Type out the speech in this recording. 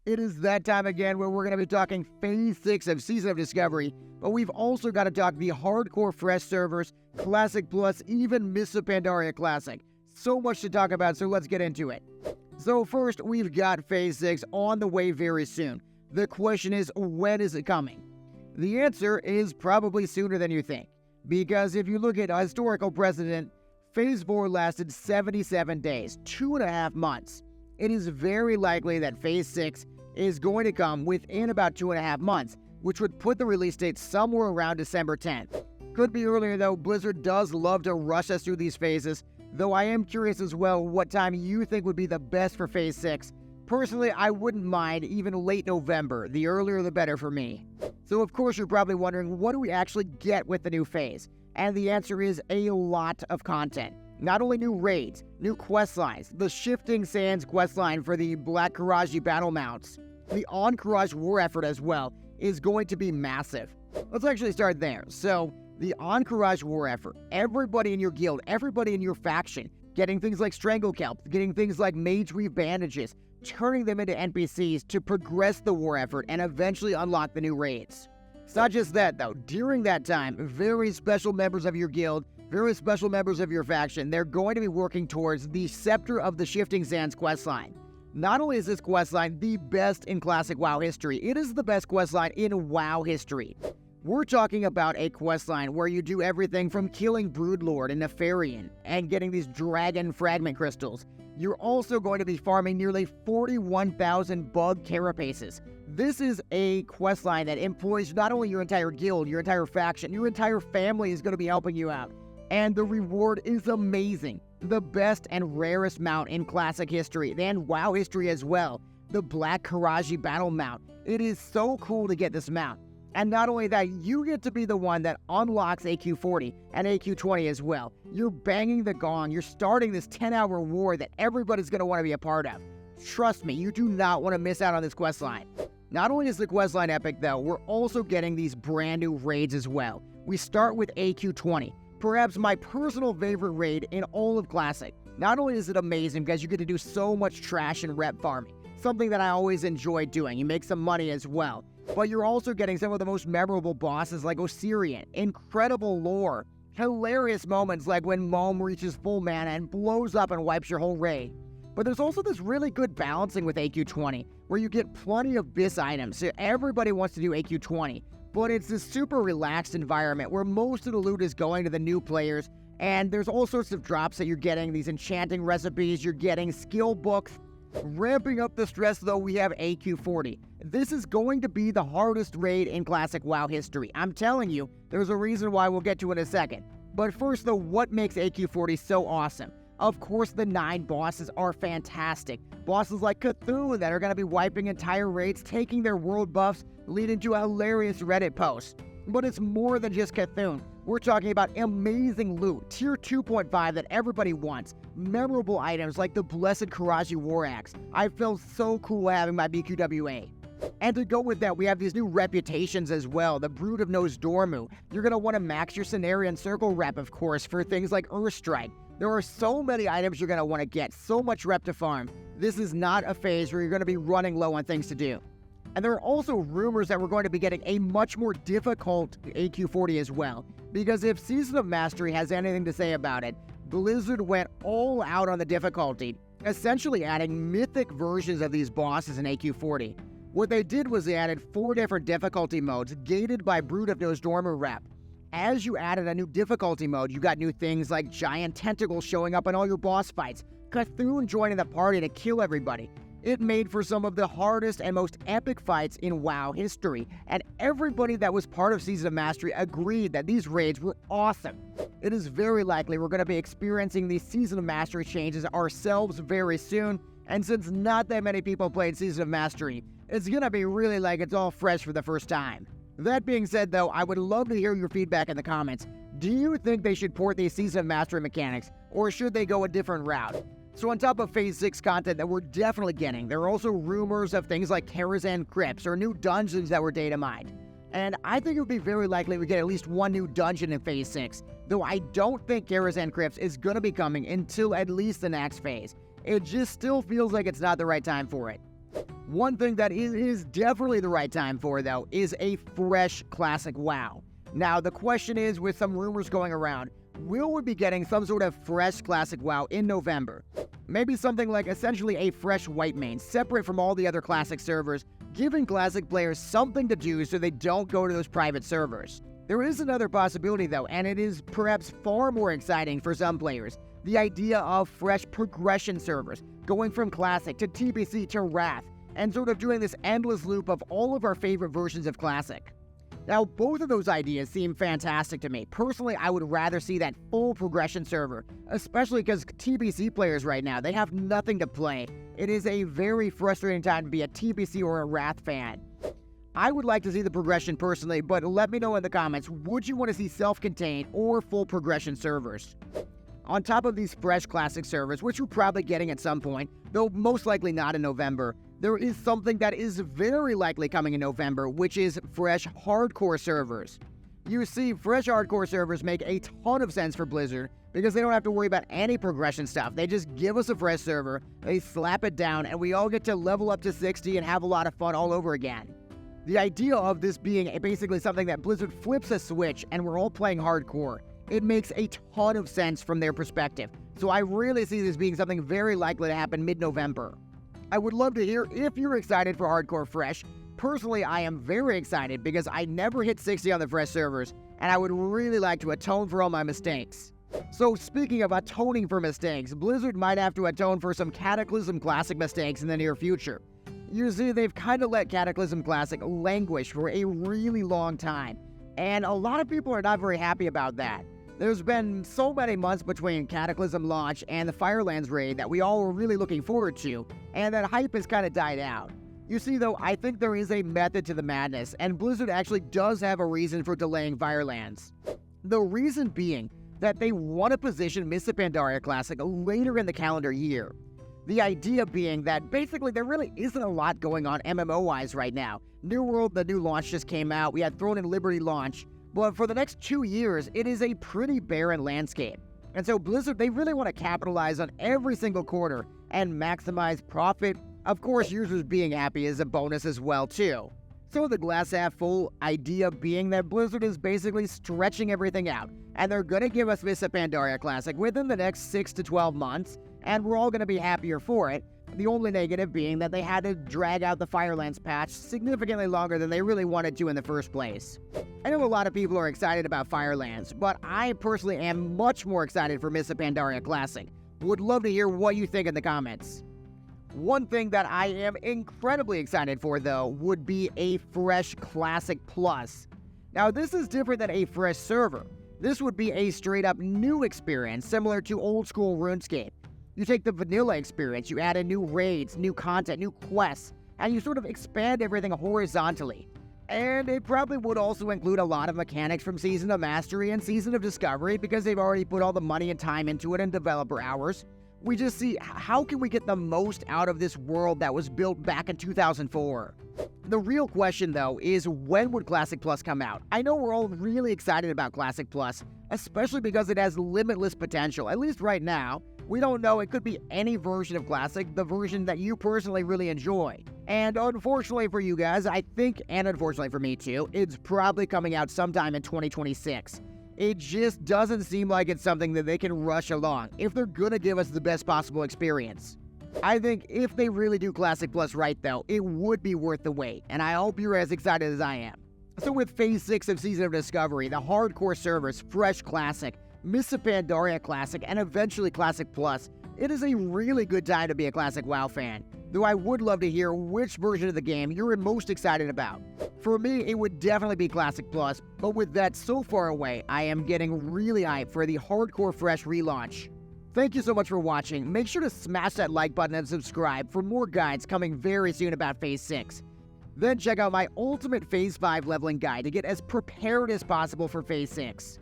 It is that time again where we're going to be talking Phase 6 of Season of Discovery, but we've also got to talk the hardcore fresh servers, Classic Plus, even Mists of Pandaria Classic. So much to talk about, so let's get into it. So first, we've got Phase 6 on the way very soon. The question is, when is it coming? The answer is probably sooner than you think, because if you look at a historical precedent, Phase 4 lasted 77 days, 2.5 months. It is very likely that Phase 6 is going to come within about 2.5 months, which would put the release date somewhere around December 10th. Could be earlier though. Blizzard does love to rush us through these phases, though I am curious as well what time you think would be the best for Phase 6. Personally, I wouldn't mind even late November. The earlier the better for me. So of course you're probably wondering, what do we actually get with the new phase? And the answer is a lot of content. Not only new raids, new questlines, the Shifting Sands questline for the Black Karaji battle mounts, the On-Karaj war effort as well is going to be massive. Let's actually start there. So, the On-Karaj war effort, everybody in your guild, everybody in your faction, getting things like Strangle Kelp, getting things like Mage Weave bandages, turning them into NPCs to progress the war effort and eventually unlock the new raids. It's not just that though, during that time, very special members of your guild, very special members of your faction, they're going to be working towards the Scepter of the Shifting Sands questline. Not only is this questline the best in classic WoW history, it is the best questline in WoW history. We're talking about a questline where you do everything from killing Broodlord and Nefarian and getting these dragon fragment crystals. You're also going to be farming nearly 41,000 bug carapaces. This is a questline that employs not only your entire guild, your entire faction, your entire family is going to be helping you out. And the reward is amazing. The best and rarest mount in classic history, and WoW history as well. The Black Karaji battle mount. It is so cool to get this mount. And not only that, you get to be the one that unlocks AQ40 and AQ20 as well. You're banging the gong, you're starting this 10-hour war that everybody's going to want to be a part of. Trust me, you do not want to miss out on this questline. Not only is the questline epic though, we're also getting these brand new raids as well. We start with AQ20. Perhaps my personal favorite raid in all of Classic. Not only is it amazing because you get to do so much trash and rep farming, something that I always enjoy doing, you make some money as well, but you're also getting some of the most memorable bosses like Osirian, incredible lore, hilarious moments like when Mom reaches full mana and blows up and wipes your whole raid. But there's also this really good balancing with AQ20, where you get plenty of BIS items, so everybody wants to do AQ20. But it's this super relaxed environment where most of the loot is going to the new players, and there's all sorts of drops that you're getting, these enchanting recipes, you're getting skill books. Ramping up the stress though, we have AQ40. This is going to be the hardest raid in classic WoW history. I'm telling you, there's a reason why we'll get to in a second. But first though, what makes AQ40 so awesome? Of course, the 9 bosses are fantastic. Bosses like Cthulhu that are going to be wiping entire raids, taking their world buffs, leading to a hilarious Reddit post. But it's more than just Cthulhu. We're talking about amazing loot, tier 2.5 that everybody wants. Memorable items like the Blessed Karaji War Axe. I felt so cool having my BQWA. And to go with that, we have these new reputations as well. The Brood of Nosdormu. You're going to want to max your Cenarian Circle rep, of course, for things like Earthstrike. There are so many items you're going to want to get, so much rep to farm. This is not a phase where you're going to be running low on things to do. And there are also rumors that we're going to be getting a much more difficult AQ40 as well. Because if Season of Mastery has anything to say about it, Blizzard went all out on the difficulty, essentially adding mythic versions of these bosses in AQ40. What they did was they added 4 different difficulty modes, gated by Brood of Nosdormu rep. As you added a new difficulty mode, you got new things like giant tentacles showing up in all your boss fights, Cthulhu joining the party to kill everybody. It made for some of the hardest and most epic fights in WoW history, and everybody that was part of Season of Mastery agreed that these raids were awesome. It is very likely we're going to be experiencing these Season of Mastery changes ourselves very soon, and since not that many people played Season of Mastery, it's going to be really like it's all fresh for the first time. That being said though, I would love to hear your feedback in the comments. Do you think they should port these Season of Mastery mechanics, or should they go a different route? So on top of Phase 6 content that we're definitely getting, there are also rumors of things like Karazhan Crypts or new dungeons that were data mined. And I think it would be very likely we get at least one new dungeon in Phase 6, though I don't think Karazhan Crypts is going to be coming until at least the next phase. It just still feels like it's not the right time for it. One thing that is definitely the right time for, though, is a fresh classic WoW. Now, the question is, with some rumors going around, will we be getting some sort of fresh classic WoW in November? Maybe something like essentially a fresh white main, separate from all the other classic servers, giving classic players something to do so they don't go to those private servers. There is another possibility, though, and it is perhaps far more exciting for some players. The idea of fresh progression servers, going from classic to TBC to Wrath, and sort of doing this endless loop of all of our favorite versions of classic. Now, both of those ideas seem fantastic to me. Personally, I would rather see that full progression server, especially because TBC players right now, they have nothing to play. It is a very frustrating time to be a TBC or a Wrath fan. I would like to see the progression personally, but let me know in the comments, would you want to see self-contained or full progression servers? On top of these fresh classic servers, which we're probably getting at some point, though most likely not in November, there is something that is very likely coming in November, which is fresh hardcore servers. You see, fresh hardcore servers make a ton of sense for Blizzard because they don't have to worry about any progression stuff. They just give us a fresh server, they slap it down, and we all get to level up to 60 and have a lot of fun all over again. The idea of this being basically something that Blizzard flips a switch and we're all playing hardcore, it makes a ton of sense from their perspective. So I really see this being something very likely to happen mid-November. I would love to hear if you're excited for Hardcore Fresh. Personally, I am very excited because I never hit 60 on the Fresh servers, and I would really like to atone for all my mistakes. So speaking of atoning for mistakes, Blizzard might have to atone for some Cataclysm Classic mistakes in the near future. You see, they've kind of let Cataclysm Classic languish for a really long time, and a lot of people are not very happy about that. There's been so many months between Cataclysm launch and the Firelands raid that we all were really looking forward to, and that hype has kind of died out. You see, though, I think there is a method to the madness, and Blizzard actually does have a reason for delaying Firelands. The reason being that they want to position Mists of Pandaria Classic later in the calendar year. The idea being that basically there really isn't a lot going on MMO-wise right now. New World, the new launch just came out, we had Throne and Liberty launch, but for the next 2 years, it is a pretty barren landscape. And so Blizzard, they really want to capitalize on every single quarter and maximize profit. Of course, users being happy is a bonus as well, too. So the glass half full idea being that Blizzard is basically stretching everything out, and they're going to give us Mists of Pandaria Classic within the next 6 to 12 months, and we're all going to be happier for it. The only negative being that they had to drag out the Firelands patch significantly longer than they really wanted to in the first place. I know a lot of people are excited about Firelands, but I personally am much more excited for Mists of Pandaria Classic. Would love to hear what you think in the comments. One thing that I am incredibly excited for, though, would be a fresh Classic Plus. Now, this is different than a fresh server. This would be a straight-up new experience, similar to old-school RuneScape. You take the vanilla experience, you add in new raids, new content, new quests, and you sort of expand everything horizontally. And it probably would also include a lot of mechanics from Season of Mastery and Season of Discovery because they've already put all the money and time into it and developer hours. We just see how can we get the most out of this world that was built back in 2004. The real question, though, is when would Classic Plus come out? I know we're all really excited about Classic Plus, especially because it has limitless potential, at least right now. We don't know, it could be any version of Classic, the version that you personally really enjoy. And unfortunately for you guys, I think, and unfortunately for me too, it's probably coming out sometime in 2026. It just doesn't seem like it's something that they can rush along if they're gonna give us the best possible experience. I think if they really do Classic Plus right, though, it would be worth the wait, and I hope you're as excited as I am. So with Phase 6 of Season of Discovery, the hardcore servers, fresh Classic, Mists of Pandaria Classic, and eventually Classic Plus, it is a really good time to be a Classic WoW fan, though I would love to hear which version of the game you're most excited about. For me, it would definitely be Classic Plus, but with that so far away, I am getting really hyped for the Hardcore Fresh relaunch. Thank you so much for watching. Make sure to smash that like button and subscribe for more guides coming very soon about Phase 6. Then check out my ultimate Phase 5 leveling guide to get as prepared as possible for Phase 6.